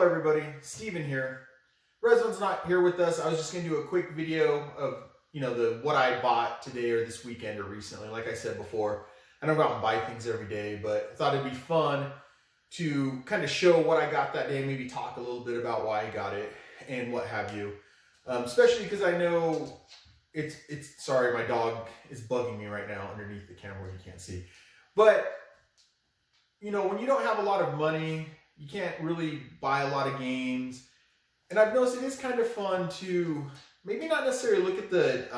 everybody, Steven here. Resman's not here with us. I was just going to do a quick video of, what I bought today or this weekend or recently. Like I said before, I don't go out and buy things every day, but I thought it'd be fun to kind of show what I got that day, maybe talk a little bit about why I got it and what have you. Especially because I know sorry, my dog is bugging me right now underneath the camera, you can't see. But, when you don't have a lot of money, you can't really buy a lot of games. And I've noticed it is kind of fun to maybe not necessarily look at the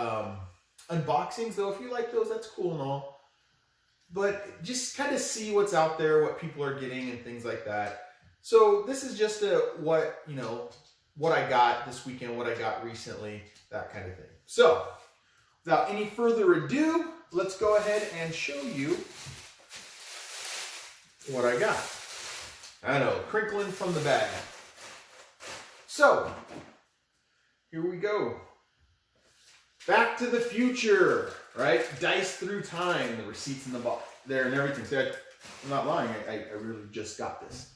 unboxings, though if you like those, that's cool and all. But just kind of see what's out there, what people are getting and things like that. So this is just what I got this weekend, what I got recently, that kind of thing. So without any further ado, let's go ahead and show you what I got. I know, crinkling from the bag. So, here we go. Back to the Future, right? Dice Through Time, the receipts in the box there and everything. So I'm not lying, I really just got this.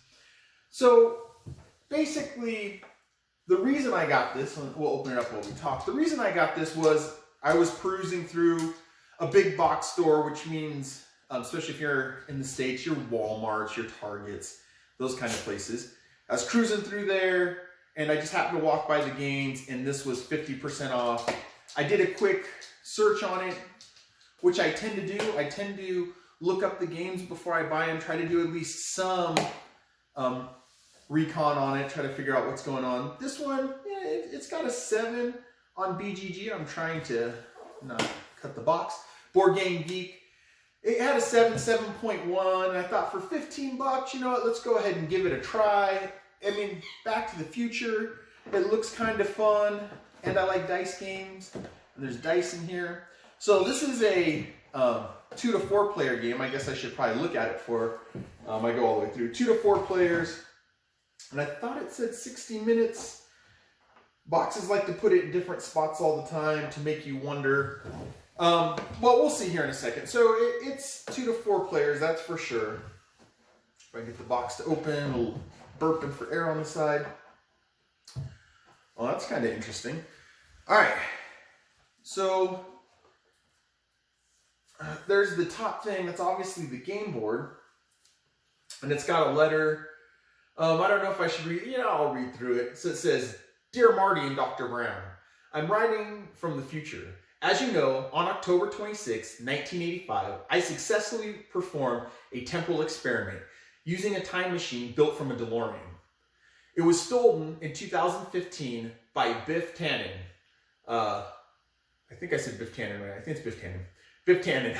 So, basically, the reason I got this, we'll open it up while we talk. The reason I got this was I was perusing through a big box store, which means, especially if you're in the States, your Walmarts, your Targets, those kind of places. I was cruising through there and I just happened to walk by the games and this was 50% off. I did a quick search on it, which I tend to do. I tend to look up the games before I buy them, try to do at least some recon on it, try to figure out what's going on. This one, yeah, it's got a 7 on BGG. I'm trying to not cut the box. Board Game Geek. It had a 7.1. I thought for 15 bucks, you know what, let's go ahead and give it a try. I mean, Back to the Future, it looks kind of fun, and I like dice games, and there's dice in here. So this is a 2 to 4 player game. I guess I should probably look at it for, I go all the way through. 2 to 4 players, and I thought it said 60 minutes. Boxes like to put it in different spots all the time to make you wonder. Well, we'll see here in a second. So it's 2 to 4 players, that's for sure. If I can get the box to open, a little burping for air on the side. Well, that's kind of interesting. All right, so there's the top thing. That's obviously the game board, and it's got a letter. I don't know if I should read. I'll read through it. So it says, "Dear Marty and Dr. Brown, I'm writing from the future. As you know, on October 26, 1985, I successfully performed a temporal experiment using a time machine built from a DeLorean. It was stolen in 2015 by Biff Tannen. I think I said Biff Tannen, right? I think it's Biff Tannen. Biff Tannen,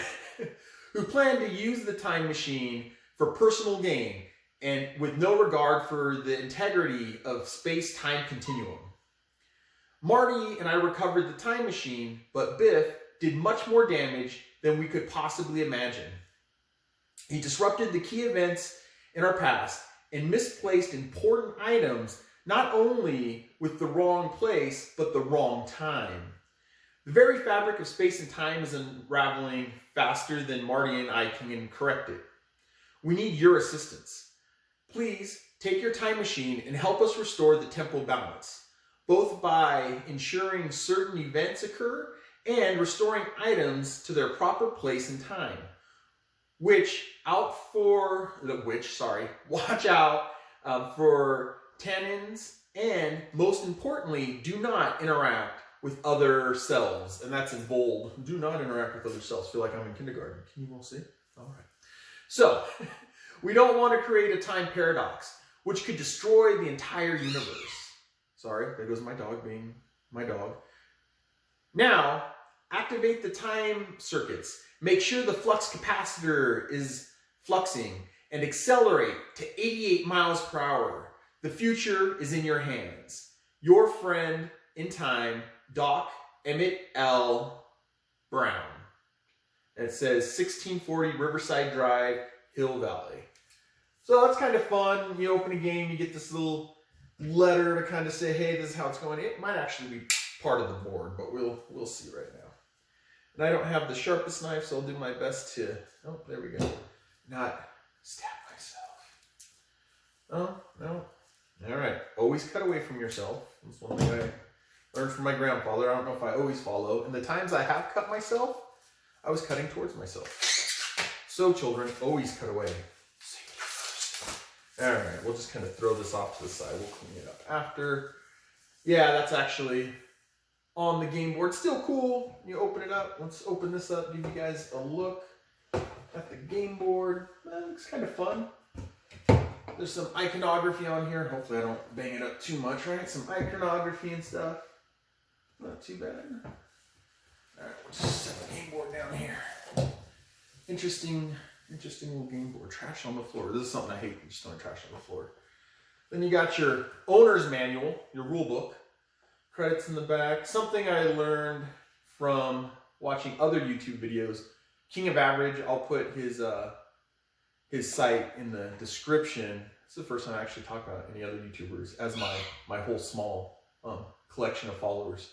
who planned to use the time machine for personal gain and with no regard for the integrity of space-time continuum. Marty and I recovered the time machine, but Biff did much more damage than we could possibly imagine. He disrupted the key events in our past and misplaced important items, not only with the wrong place, but the wrong time. The very fabric of space and time is unraveling faster than Marty and I can correct it. We need your assistance. Please take your time machine and help us restore the temporal balance, both by ensuring certain events occur and restoring items to their proper place and time. Watch out for tannins, and most importantly, do not interact with other selves." And that's in bold. Do not interact with other selves. I feel like I'm in kindergarten. Can you all see? All right. So, we don't want to create a time paradox, which could destroy the entire universe. Sorry, there goes my dog being my dog. Now, activate the time circuits. Make sure the flux capacitor is fluxing and accelerate to 88 miles per hour. The future is in your hands. Your friend in time, Doc Emmett L. Brown. And it says 1640 Riverside Drive, Hill Valley. So that's kind of fun. You open a game, you get this little letter to kind of say, hey, this is how it's going. It might actually be part of the board, but we'll see right now. And I don't have the sharpest knife, so I'll do my best to, oh, there we go, not stab myself. Oh, no. All right. always cut away from yourself. That's one thing I learned from my grandfather. I don't know if I always follow. And the times I have cut myself, I was cutting towards myself. So children, always cut away. All right, we'll just kind of throw this off to the side. We'll clean it up after. Yeah, that's actually on the game board. Still cool. You open it up. Let's open this up, give you guys a look at the game board. That looks kind of fun. There's some iconography on here. Hopefully I don't bang it up too much, right? Some iconography and stuff. Not too bad. All right, we'll just set the game board down here. Interesting little game board. Trash on the floor. This is something I hate, just throwing trash on the floor. Then you got your owner's manual, your rule book. Credits in the back. Something I learned from watching other YouTube videos. King of Average, I'll put his site in the description. It's the first time I actually talk about any other YouTubers as my whole small collection of followers.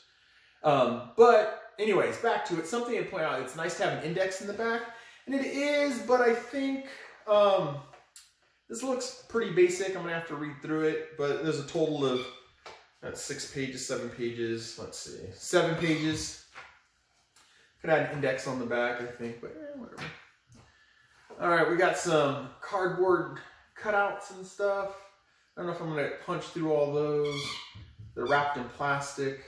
But anyways, back to it. Something to point out, it's nice to have an index in the back. And it is, but I think this looks pretty basic. I'm going to have to read through it. But there's a total of 6 pages, 7 pages. Let's see. 7 pages. Could add an index on the back, I think. But whatever. All right, we got some cardboard cutouts and stuff. I don't know if I'm going to punch through all those. They're wrapped in plastic.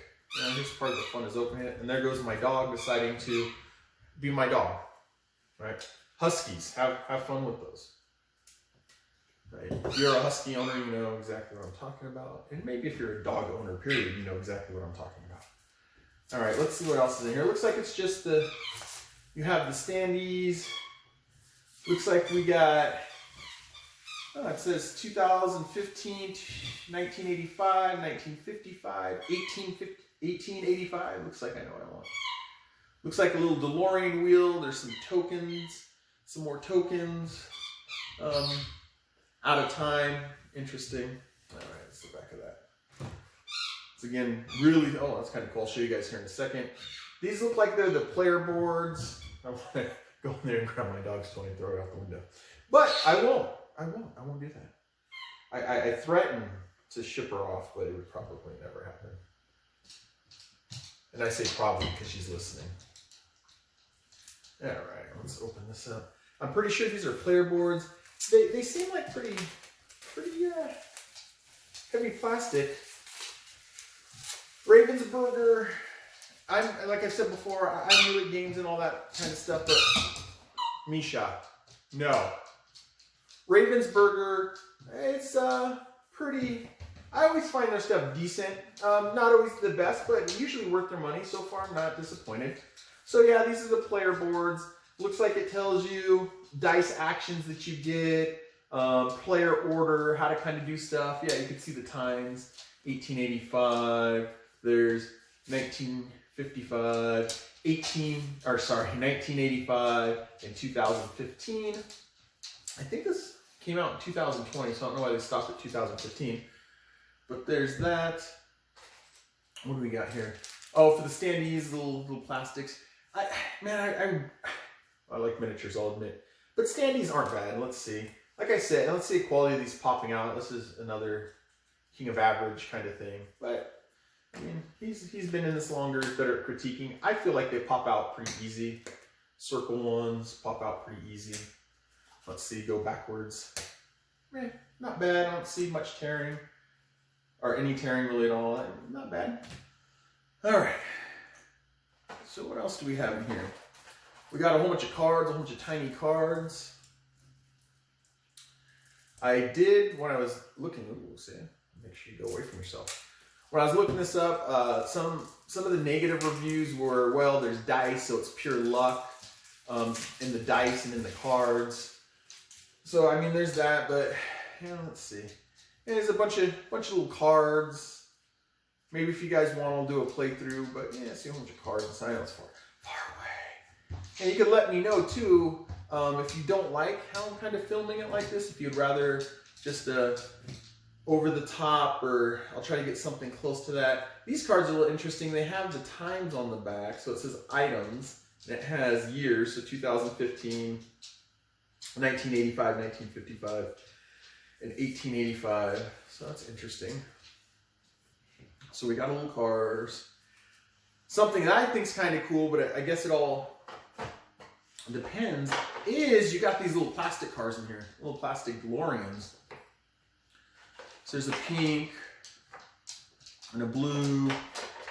Here's part of the fun is opening it. And there goes my dog deciding to be my dog. Right? Huskies. Have fun with those. Right? If you're a husky owner, you know exactly what I'm talking about. And maybe if you're a dog owner, period, you know exactly what I'm talking about. All right, let's see what else is in here. Looks like it's just you have the standees. Looks like we got, it says 2015, 1985, 1955, 1885. Looks like I know what I want. Looks like a little DeLorean wheel. There's some tokens, some more tokens. Out of time. Interesting. All right, let's look back at that. It's again really, that's kind of cool. I'll show you guys here in a second. These look like they're the player boards. I want to go in there and grab my dog's toy and throw it out the window. But I won't. I won't do that. I threatened to ship her off, but it would probably never happen. And I say probably because she's listening. All right, let's open this up. I'm pretty sure these are player boards. They seem like pretty heavy plastic. Ravensburger. Like I said before, I'm new at games and all that kind of stuff, but Misha, no. Ravensburger, it's pretty. I always find their stuff decent. Not always the best, but usually worth their money. So far, I'm not disappointed. So yeah, these are the player boards. Looks like it tells you dice actions that you get, player order, how to kind of do stuff. Yeah, you can see the times. 1885. There's 1955. 1985 and 2015. I think this came out in 2020, so I don't know why they stopped at 2015. But there's that. What do we got here? Oh, for the standees, little plastics. I like miniatures, I'll admit. But standees aren't bad. Let's see. Like I said, let's see the quality of these popping out. This is another King of Average kind of thing. But, I mean, he's been in this longer, better at critiquing. I feel like they pop out pretty easy. Circle ones pop out pretty easy. Let's see, go backwards. Not bad. I don't see much tearing. Or any tearing really at all. Not bad. All right. So what else do we have in here? We got a whole bunch of cards, a whole bunch of tiny cards. I did, when I was looking, make sure you go away from yourself. When I was looking this up, some of the negative reviews were, well, there's dice, so it's pure luck in the dice and in the cards. So, I mean, there's that, but, let's see. Yeah, there's a bunch of little cards. Maybe if you guys want, I'll do a playthrough, but yeah, see a bunch of cards inside. It's far away. And you can let me know too if you don't like how I'm kind of filming it like this. If you'd rather just over the top, or I'll try to get something close to that. These cards are a little interesting. They have the times on the back, so it says items, and it has years, so 2015, 1985, 1955, and 1885. So that's interesting. So we got little cars. Something that I think is kind of cool, but I guess it all depends, is you got these little plastic cars in here. Little plastic DeLoreans. So there's a pink and a blue.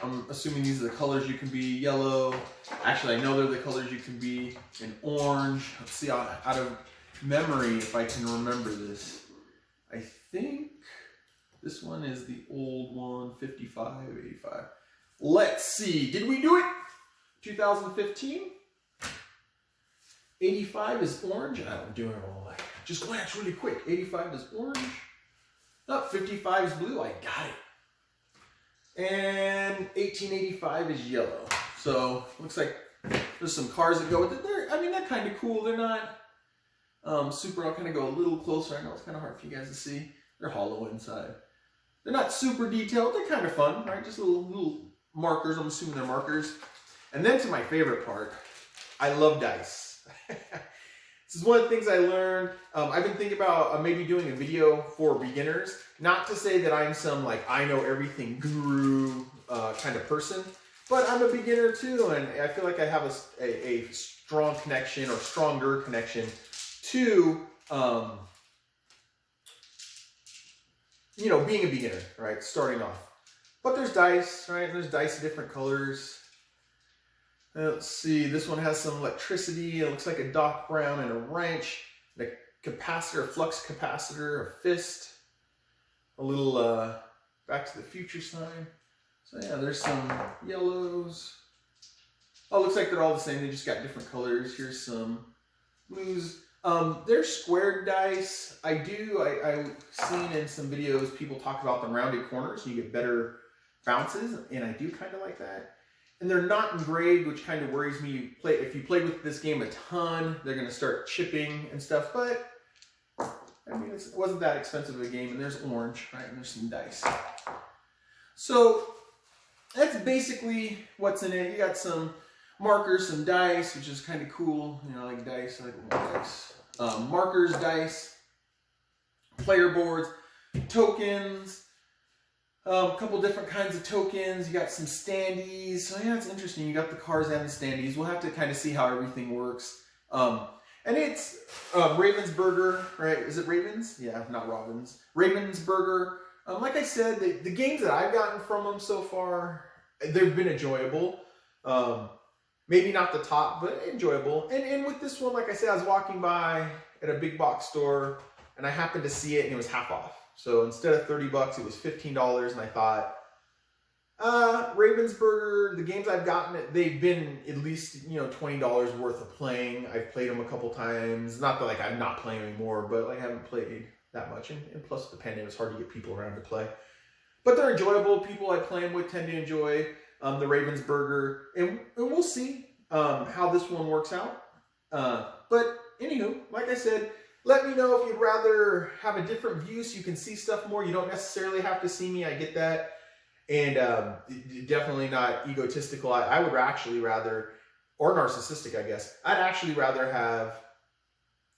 I'm assuming these are the colors you can be. Yellow. Actually, I know they're the colors you can be. And orange. Let's see out of memory if I can remember this. I think this one is the old one, 55, 85. Let's see. Did we do it? 2015? 85 is orange. I'm doing it all like just glance really quick. 85 is orange. Oh, 55 is blue. I got it. And 1885 is yellow. So looks like there's some cars that go with it. They're kind of cool. They're not super. I'll kind of go a little closer. I know it's kind of hard for you guys to see. They're hollow inside. They're not super detailed. They're kind of fun, right? Just little markers. I'm assuming they're markers. And then to my favorite part, I love dice. This is one of the things I learned. I've been thinking about maybe doing a video for beginners. Not to say that I'm some like I know everything guru kind of person, but I'm a beginner too, and I feel like I have a strong connection or stronger connection to you know, being a beginner, right? Starting off. But there's dice, right? There's dice of different colors. Let's see, this one has some electricity. It looks like a Doc Brown and a wrench, a capacitor, a flux capacitor, a fist, a little Back to the Future sign. So yeah, there's some yellows. Oh, looks like they're all the same. They just got different colors. Here's some blues. They're squared dice. I've seen in some videos people talk about the rounded corners and you get better bounces, and I do kind of like that. And they're not engraved, which kind of worries me. If you play with this game a ton, they're going to start chipping and stuff. But, I mean, it wasn't that expensive of a game. And there's orange, right? And there's some dice. So, that's basically what's in it. You got some markers, some dice, which is kind of cool. You know, I like dice. I like dice. Markers, dice, player boards, tokens. A couple different kinds of tokens. You got some standees. So yeah, it's interesting. You got the cars and the standees. We'll have to kind of see how everything works. And it's Ravensburger, right? Is it Ravens? Yeah, not Robbins. Ravensburger. Like I said, the games that I've gotten from them so far, they've been enjoyable. Maybe not the top, but enjoyable. And with this one, like I said, I was walking by at a big box store, and I happened to see it, and it was half off. So instead of $30, it was $15, and I thought, Ravensburger, the games I've gotten, they've been at least, you know, $20 worth of playing. I've played them a couple times. Not that like I'm not playing anymore, but like I haven't played that much. And plus with the pandemic, it's hard to get people around to play. But they're enjoyable. People I play them with tend to enjoy the Ravensburger, and we'll see how this one works out. But anywho, like I said, let me know if you'd rather have a different view so you can see stuff more. You don't necessarily have to see me. I get that. And definitely not egotistical. I would actually rather, or narcissistic, I guess. I'd actually rather have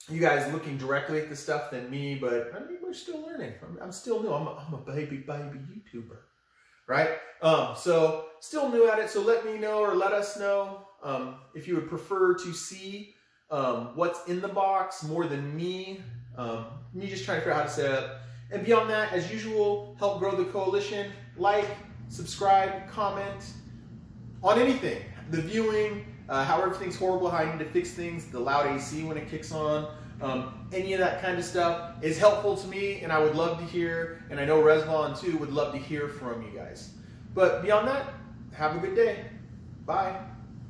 you guys looking directly at the stuff than me. But I mean, we're still learning. I'm still new. I'm a baby YouTuber. Right? So still new at it. So let me know, or let us know if you would prefer to see what's in the box more than me just trying to figure out how to set up. And beyond that, as usual, help grow the coalition. Like, subscribe, comment on anything. The viewing, how everything's horrible, how I need to fix things, the loud AC when it kicks on, any of that kind of stuff is helpful to me, and I would love to hear, and I know Rezvon too would love to hear from you guys. But beyond that, have a good day. Bye.